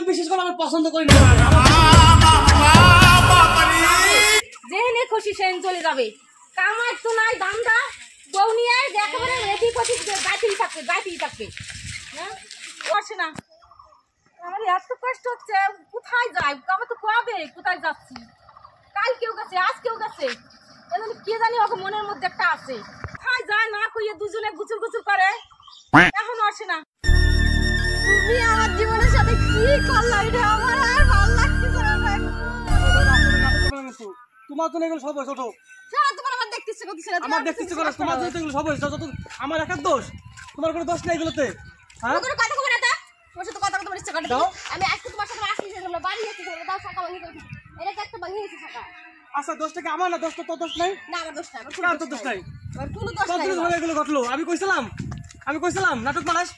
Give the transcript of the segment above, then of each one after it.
বিশেষ করে আমি পছন্দ করি না। যেখানে খুশি সেন চলে যাবে, কামাই তো নাই দামদা বউ নিয়ে একেবারে রেডি করতে যাইতেই থাকবে হ্যাঁ আসে না। আমার এত কষ্ট হচ্ছে, কোথায় যাই আমার তো কবে কোথায় যাচ্ছি, কাল কেউ গেছে আজ কেউ গেছে, এজন্য কে জানি ওকে মনের মধ্যে একটা আছে, কোথায় যায় না কইয়ে দুজনে গুচুর গুচুর করে, এখনো আসে না। তুমি আমার জীবনের সাথে কি করলা, এটা আমার আর ভালো লাগতেছে না। তোমার জন্য এগুলো সব ছোট, তোমার আমার দেখতে ইচ্ছে করতেছে না, আমার দেখতে ইচ্ছে করে, তোমার জন্য এগুলো সব যত আমার একার দোষ, তোমার কোনো দোষ নেই এগুলোতে। হ্যাঁ কোনো কথা কবে না তা, তোমার সাথে কথা বলতে ইচ্ছে করে আমি আজকে তোমার সাথে আসছি, আমরা বাড়ি যাচ্ছি, দাও টাকা ভাঙি করে এটা একটা ভাঙি হয়েছে টাকা। আচ্ছা দোষটা কি আমার না? দোষ তো তোর দোষ নাই না, আমার দোষ নাই, না তোর দোষ নাই, কোনো দোষ নাই, এগুলো ঘটলো। আমি কইছিলাম নাটক বানাস,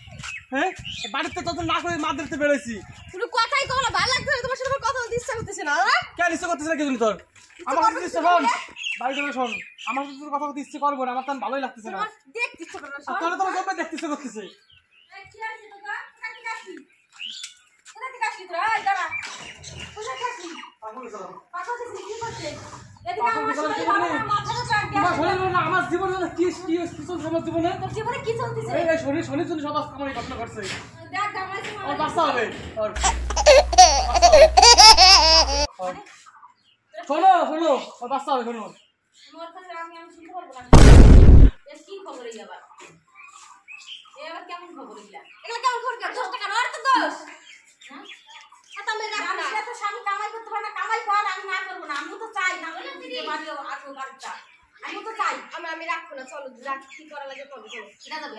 হ্যাঁ বাড়িতে তত না করে মার ধরতে বেরোইছি, তুমি কথাই কও না, ভালো লাগছে না তোমার সাথে কথা বলতে ইচ্ছা করতেছে না। কেন ইচ্ছে করতেছে না? কি জন্য তোর আমার কাছে ইচ্ছে শোন, বাড়ি যাবে শোন, আমার সাথে তোর কথা বলতে ইচ্ছে করবো না, আমার তো ভালোই লাগতেছে না, দেখতে ইচ্ছে করে না, তাহলে তোমার সবাই দেখতে ইচ্ছে করতেছে। কি আছে তোকা কাটি কাটি এটা কি কাটি তোরা এই দাঁড়া কোথা কাটি পাগল আছে কি করছে এদিকে আমার শরীর মাথাটা চাপ গেছে, তোমার শরীর না আমার জীবনে কি চলছে, আমার জীবনে তোর জীবনে কি চলতেছে এই শরীর জন্য সব আজকে আমার এই ঘটনা ঘটছে, দেখ গামাইছে আমার বাচ্চা হবে। শোনো ওর বাচ্চা হবে, শোনো মোর কাছে আমি শুনতে পারবো না, এর কি খবর এই আবার এবার কেমন খবর এগুলা কেমন খবর? 10 টাকা আর তো দোষ, হ্যাঁ এটা আমি রাখ না, আমি তো স্বামী কামাই করতে পারে না, কামাই কর আমি না করব না, আমি তো চাই না বলে দিদি বাড়ি আসো বাড়িটা, আমি তো চাই, আমি রাখবো না, চলো রাখ কি করা লাগে করব, চলো এটা যাবে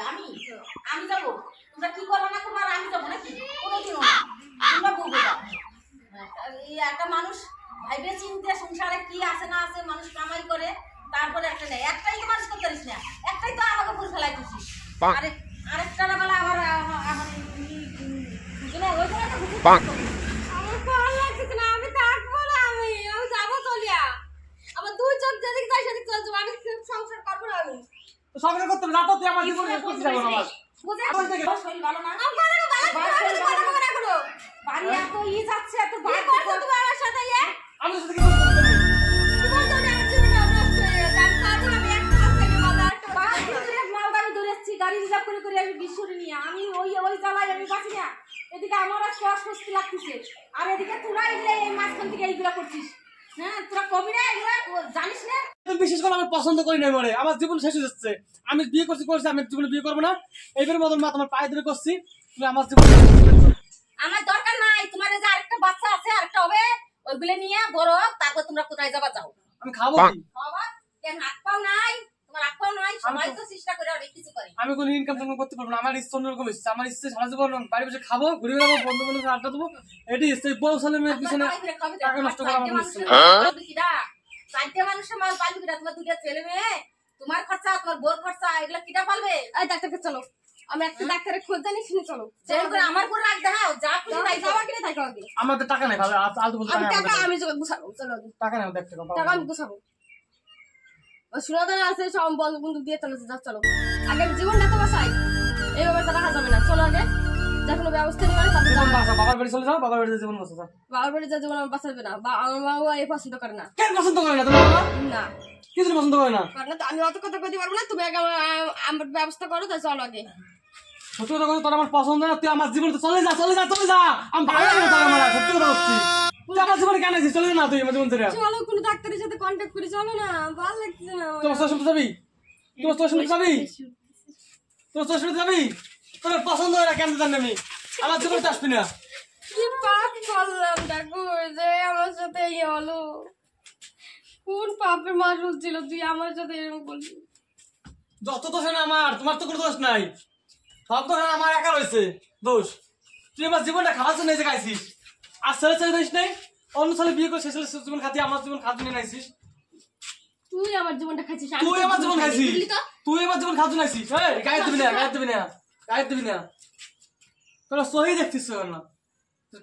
আমি যাব, তোমরা কি করবে না তোমার আমি যাব নাকি কোনো দিন না, তোমরা বলবে দাও এই একটা মানুষ ভাইবে চিন্তা সংসারে কি আছে না আছে, মানুষ কামাই করে তারপরে একটা নেই, একটাই তো মানুষ করতে পারিস না, একটাই তো আমাকে ফুল ফেলাই দিছিস, আরেকটা না বলে আবার আমার ভালো লাগছে না, আমি থাকবো না, আমি যাবো চলিয়া, আমার দুই চোখ যেদিক যায় সেদিক চলে যাবো, আমি সংসার করবো না, আমি সংসার করতে না তো তুই আমার জীবনে করতে যাবো না, আমার বুঝে শরীর ভালো না, বাড়ি এত ই যাচ্ছে, এত বাড়ি করছো তুমি আমার সাথে আমি সাথে কি করতে গাড়ি রিজার্ভ করে আমি বিশ্বরে নিয়ে আমি ওই জ্বালাই আমি বাঁচি না, এদিকে আমার আজ কষ্ট লাগতেছে, আর এদিকে তোরা এই মাঝখান থেকে এইগুলা করছিস, হ্যাঁ তোরা কবি না এগুলা জানিস না। বিশেষ করে আমি পছন্দ করি না, মনে আমার জীবন শেষ হয়ে যাচ্ছে, আমি বিয়ে করছি আমি জীবনে বিয়ে করবো না, এইবার মতন মা তোমার পায়ে ধরে করছি, তুমি আমার জীবন আমার দরকার নাই, তোমার যে আরেকটা বাচ্চা আছে আরেকটা হবে, ওইগুলো নিয়ে বড় তারপর তোমরা কোথায় যাবা যাও, আমি খাবো কি বাবা কেন হাত পাও নাই, তোমার হাত পাও নাই, সবাই তো চেষ্টা করে অনেক কিছু করে, আমি কোনো ইনকাম করতে পারবো না, আমার ইচ্ছে অন্যরকম ইচ্ছে, আমার ইচ্ছে সারা জীবন বাড়ি বসে খাবো, ঘুরে বেড়াবো, বন্ধু বান্ধব আড্ডা দেবো, এটি ইচ্ছে, বউ ছেলে মেয়ের পিছনে টাকা নষ্ট করা আমার ইচ্ছে। চারটে মানুষের মাল পালবে কিনা, তোমার দুটো ছেলে মেয়ে, তোমার খরচা তোমার বোর খরচা এগুলা কিটা পালবে? এই ডাক্তারকে চলো, আমি একটা ডাক্তারের খোঁজ জানি, শুনে চলো, যেমন করে আমার করে রাখ দাও, যা খুশি তাই যাওয়া কিনে তাই খাওয়া দিয়ে, আমাদের টাকা নেই ভালো আলতু বলতে টাকা আমি গুছাবো, চলো টাকা নেই দেখতে টাকা আমি গুছাবো, ওই সুরাদান আছে সব বন্ধু বন্ধু দিয়ে চলেছে, যা চলো আগে জীবনটা তো বাঁচাই, এইভাবে তো রাখা যাবে না, চলো আগে যা কোনো ব্যবস্থা নেবে তারপর বাবার বাড়ি চলে যাও, বাবার বাড়িতে জীবন বাঁচা, বাবার বাড়ি যা জীবন বাঁচাবে না, বা আমার মা এই পছন্দ করে না। কেন পছন্দ করে না তোমার? না কিছু পছন্দ করে না, আমি অত কথা কইতে পারবো না, তুমি আগে আমার ব্যবস্থা করো, তাই চলো আগে। সত্যি কথা বলতে তোর আমার পছন্দ না, তুই আমার জীবনে চলে যা আমি ভালো লাগে না, আমার সত্যি কথা বলছি, তুই আমার জীবনে কেন আছিস? চলে না তুই আমার জীবন থেকে, চলো কোনো ডাক্তারের সাথে কন্ট্যাক্ট করে চলো না, ভালো লাগছে না, তোমার তোর শুনতে যাবি, তোর শুনতে যাবি, তোর পছন্দ হয় না কেন জানি আমি, আমার জীবনে আসবি না। কি পাপ করলাম দেখো যে আমার সাথে ইয়ে হলো, কোন পাপের মার ছিল তুই আমার সাথে এরকম করলি? যত দোষ না আমার, তোমার তো কোনো দোষ নাই, সব দোষ আমার একা রয়েছে দোষ, তুই আমার জীবনটা খাওয়ার জন্য এসে খাইছিস, আর ছেলে দিস নাই, অন্য ছেলে বিয়ে করে ছেলে জীবন খাতি, আমার জীবন খাওয়ার জন্য নাইছিস, তুই আমার জীবনটা খাইছিস, তুই আমার জীবন খাইছিস, তুই আমার জীবন খাওয়ার জন্য আইছিস, গায়ে দিবি না তোরা সহি দেখছিস না,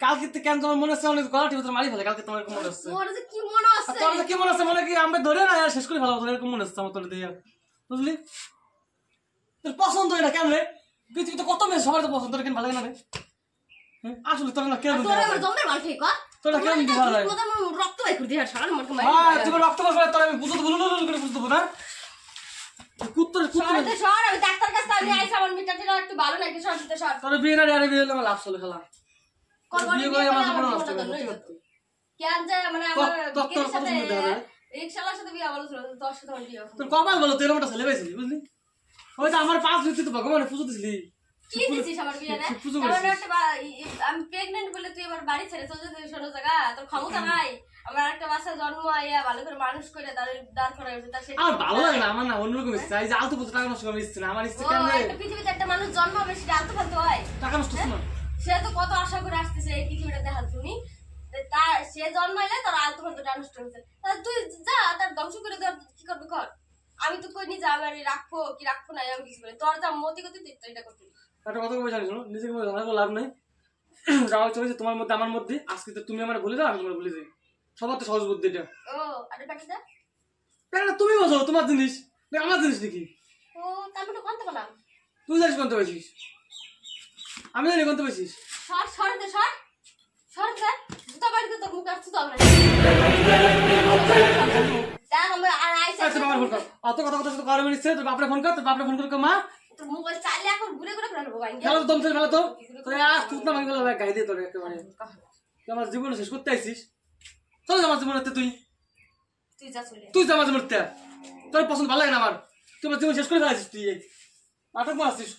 কালকে কেন তোমার মনে হচ্ছে অনেক গলা টিপে মারি ফেলে, কালকে তোমার মনে হচ্ছে, তোর যে কি মনে আছে, তোর কি মনে হচ্ছে, মনে কি আমি ধরে না শেষ করে ফেলাবো, এরকম মনে হচ্ছে আমার তোর দিয়ে, বুঝলি? তোর পছন্দ হয় না কেন রে? পৃথিবীতে কত মেয়ে সবার তো পছন্দ, কেন ভালো লাগে না রে? আসলে তোর না কেন তোর আমার জমের মাল ঠিক কর তোরা কেন দিতে ভালো লাগে রক্ত বাই করে দিয়ে সারা মরকে মারি হ্যাঁ তুমি রক্ত করে তোর আমি বুঝতে ভুল করে বুঝতে না কুত্তর সরতে সর আমি ডাক্তার কাছে আমি আইসা আমার মিটারটা একটু ভালো নাকি সরতে সর তোর বিয়ে না আরে বিয়ে হলো লাভ চলে খেলা করবনি বিয়ে করে আমার জীবন নষ্ট করে কেন যায় মানে আমার তোর কত সাথে সুন্দর দেখা রিকশালার সাথে বিয়ে বলো তোর সাথে আমার বিয়ে তোর কপাল বলো তুই এরকমটা ছেলে পাইছিলি বুঝলি ওই তো আমার পাঁচ মিনিট তো ভগবানে পুজো দিছিলি কি দিছিস আমার বিয়ে না আমার একটা আমি প্রেগন্যান্ট বলে তুই আমার বাড়ি ছেড়ে চলে যেতে শোনো জায়গা তোর ক্ষমতা নাই আমার একটা বাচ্চা জন্ম আইয়া ভালো করে মানুষ করে দাঁড় করা হয়েছে তার সেটা আমার ভালো লাগে না আমার না অন্যরকম ইচ্ছা এই যে আলতু পুজো টাকা নষ্ট করার ইচ্ছে না আমার ইচ্ছে কেন একটা পৃথিবীতে একটা মানুষ জন্ম হবে সেটা আলতু ফালতু হয় টাকা নষ্ট না সে তো কত আশা করে আসতেছে এই পৃথিবীটা দেখার তুমি সে জন্মাইলে তোর আলতু ফালতু নষ্ট হয়েছে তুই যা তার ধ্বংস করে দেওয়ার কি করবি কর আমি তো কইনি যে আমার রাখবো কি রাখবো না আমি কিছু বলি তোর যা মতি গতি তুই তো এটা করবি একটা কথা কবে জানিস শোনো নিজেকে মনে জানার লাভ নাই যাওয়া হচ্ছে তোমার মধ্যে আমার মধ্যে আজকে তো তুমি আমার ভুলে যাও আমি তোমার ভুলে যাই সবার তো সহজ বুদ্ধি এটা ও আরে পাঠিয়ে দে এটা তুমি বোঝো তোমার জিনিস আমার জিনিস নাকি ও তারপরে তো কোনতে বললাম তুই জানিস কোনতে পাইছিস আমি জানি কোনতে পাইছিস সর সর দে সর সর দে জুতা বাড়িতে তোর মুখ আসছে তো আমরা দেখ আমরা আর আইসা আচ্ছা বাবার ফোন কর অত কথা কথা শুধু কারো মিনিট তোর বাপরে ফোন কর তোর বাপরে ফোন করে মা তোর মোবাইল চাইলে এখন ঘুরে ঘুরে ফেলবো ভাই খেলা তো দমছে ফেলা তো তোর আজ তুই না ভাঙি গেল গাই দিয়ে তোর একেবারে তুই আমার জীবন শেষ করতে আইছিস চল আমার জীবনে তুই তুই যা চলে তুই আমার জীবনে তোর পছন্দ ভালো লাগে না আমার তুই আমার জীবন শেষ করে ফেলাইছিস তুই নাটক মারছিস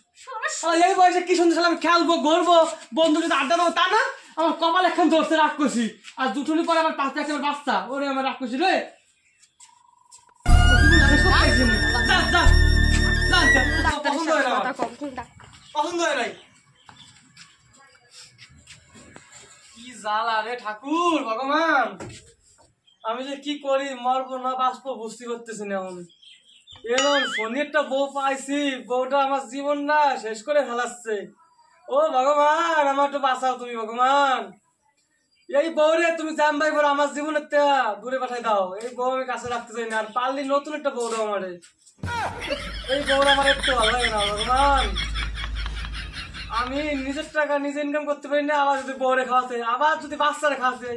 এই বয়সে কি সুন্দর আমি খেলবো ঘুরবো বন্ধু যদি আড্ডা দেবো তা না আমার কপাল এখন ধরতে রাগ করছি আর দুটুনি পরে আমার পাশে একটা বাচ্চা ওরে আমার রাগ করছি রে পছন্দ হয় না পছন্দ হয় নাই কি জ্বালা রে ঠাকুর ভগবান আমি যে কি করি মরবো না বাঁচবো বুঝতে পারতেছি না আমি এরকম শনি একটা বউ পাইছি বউটা আমার জীবন না শেষ করে ফেলাচ্ছে ও ভগবান আমার একটু বাঁচাও তুমি ভগবান এই বউরে তুমি জান ভাই বলো আমার জীবনের দূরে পাঠাই দাও এই বউ আমি কাছে রাখতে চাই না আর পারলি নতুন একটা বউ দাও আমারে এই বউর আমার একটু ভালো লাগে না ভগবান আমি নিজের টাকা নিজে ইনকাম করতে পারি না আবার যদি বউরে খাওয়াতে আবার যদি বাচ্চারে খাওয়াতে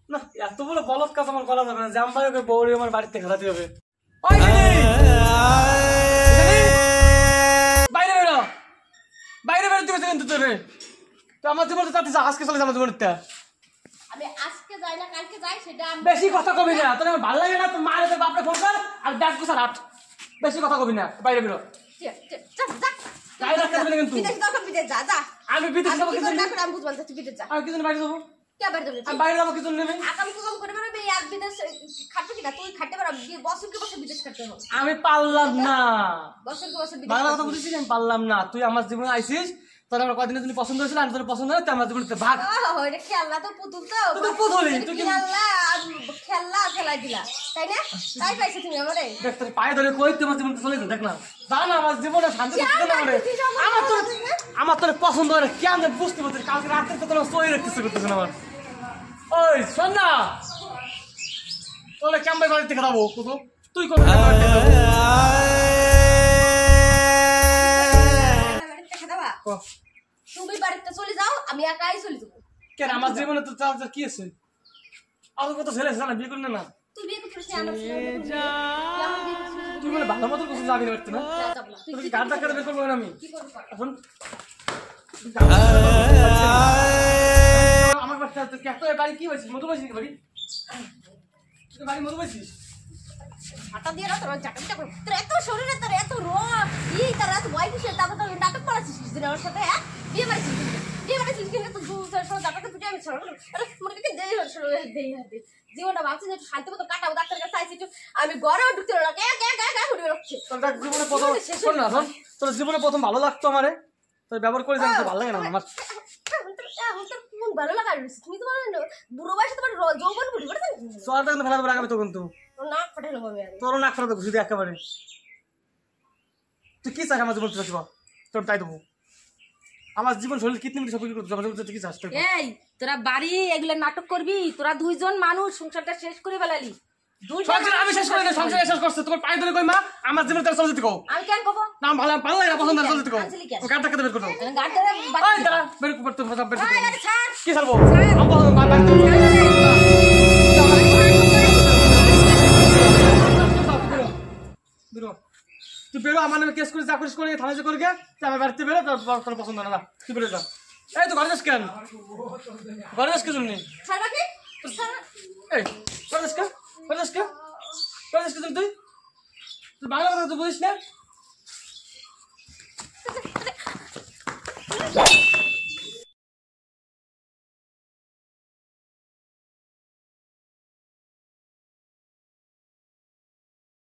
না এত বড় বলদ কাজ আমার করা যাবে না জাম ভাই ওকে বউরে আমার বাড়িতে খেলাতে হবে বাইরে বেরো বাইরে বেরোতে হবে কিন্তু তোরে তো আমার জীবন তো চাচ্ছিস আজকে চলে আমার জীবনের আমি আজকে যাই না কালকে যাই সেটা বেশি কথা কবি না তোর আমার ভালো লাগে না তোর মায়ের তোর বাপরে ফোন কর আর ব্যাগ গুছা রাখ বেশি কথা কবি না বাইরে বেরো গায়ে রাখতে হবে কিন্তু আমি বিদেশ যাবো কিছু আমি কিছু বাইরে যাবো আমি বাইরে যাবো কিছু নেবে আমি পারলাম না বাংলা কথা বুঝেছিস আমি পারলাম না তুই আমার জীবনে আইসিস তোর আমার কদিনের জন্য পছন্দ হয়েছিল আমি তোর পছন্দ হয় তুই আমার জীবনে ভাগ খেলনা তো পুতুল তো তুই তো পুতুলই তুই কি খেলনা খেলাই দিলা তাই না তাই পাইছো তুমি আমারে দেখ তোর পায়ে ধরে কই তুই আমার জীবনে চলে যা দেখ না জান আমার জীবনে শান্তি থাকতে না রে আমার তোর পছন্দ হয় না কেন বুঝতে পারছিস কালকে রাতে তো তোর সই রাখতে করতেছ না আমার ওই শোন না তোলে কেমন বাড়িতে খাবো কুতু তুই কোন তুমি বাড়িতে চলে যাও আমি একাই চলে যাবো কেন আমার জীবনে তো চার কি আছে আর কত ছেলে আছে না বিয়ে করলে না তুই বিয়ে করছিস আমার তুই মানে ভালো মতো কিছু যাবি না পারতে না তুই গাড় ডাক্তার বের করবো না আমি কি করব এখন আমার বাচ্চা তো কত বাড়ি কি হয়েছিস মধু বসিস বাড়ি তুই বাড়ি মধু বসিস হাতা দিয়ে রাখ তোর চাকরিটা কর তোর এত শরীরে তোর এত রোগ তার এত ভয় কিসের তারপর তোর নাটক করাছিস দিন আমার সাথে হ্যাঁ বিয়ে বাড়িছিস কিন্তু তো দুধের সব জায়গাটা তুই আমি ছাড়ব আরে মনে কি দেই হাতে জীবনটা ভাবছি যে শান্তি মতো কাটাবো ডাক্তার কাছে চাইছি একটু আমি ঘরেও ঢুকতে পারবো না কে ঘুরে রাখছে তোর জীবনে প্রথম শোন না শোন তোর জীবনে প্রথম ভালো লাগতো আমারে তোর ব্যবহার করে জানতে ভালো লাগে না আমার কোন ভালো লাগা তুমি তো বুড়ো বয়সে তোমার যৌবন বুড়ি করে সোয়ালটা কিন্তু ফেলা দেবো আগামী তো কিন্তু নাক ফাটাই নেবো আমি তোরও নাক ফেলা দেবো শুধু একেবারে তুই কি চাস আমার জীবন তোর তাই দেবো আমার জীবন শরীর কিতনি মিনিট সব তুই কি চাস এই তোরা বাড়ি এগুলো নাটক করবি তোরা দুইজন মানুষ সংসারটা শেষ করে ফেলালি সংসার আমি শেষ করে না, সংসার শেষ করছে তোমার পায়ে ধরে কই মা আমার জীবন তার চলে যেতে কও আমি কেন কব না ভালো ভালো লাগে না পছন্দ চলে যেতে কও আনছিলি কেন? গাড়টা কেটে বের করো গাড় ধরে এই দাঁড়া বের করতে বের করতে আরে ছাড় কি ছাড়বো আমি পছন্দ বেরো তুই বেরো আমার নামে কেস করে চাকরিস করে থানায় যে করে গে আমার বাড়িতে বেরো তোর পছন্দ না তুই বেরো যা এই তো ঘরে যাস কেন ঘরে যাস কে জন্য ছাড়বা কি এই ঘরে যাস কে ঘরে যাস কে ঘরে যাস কে তুই তুই বাংলা কথা তো বুঝিস না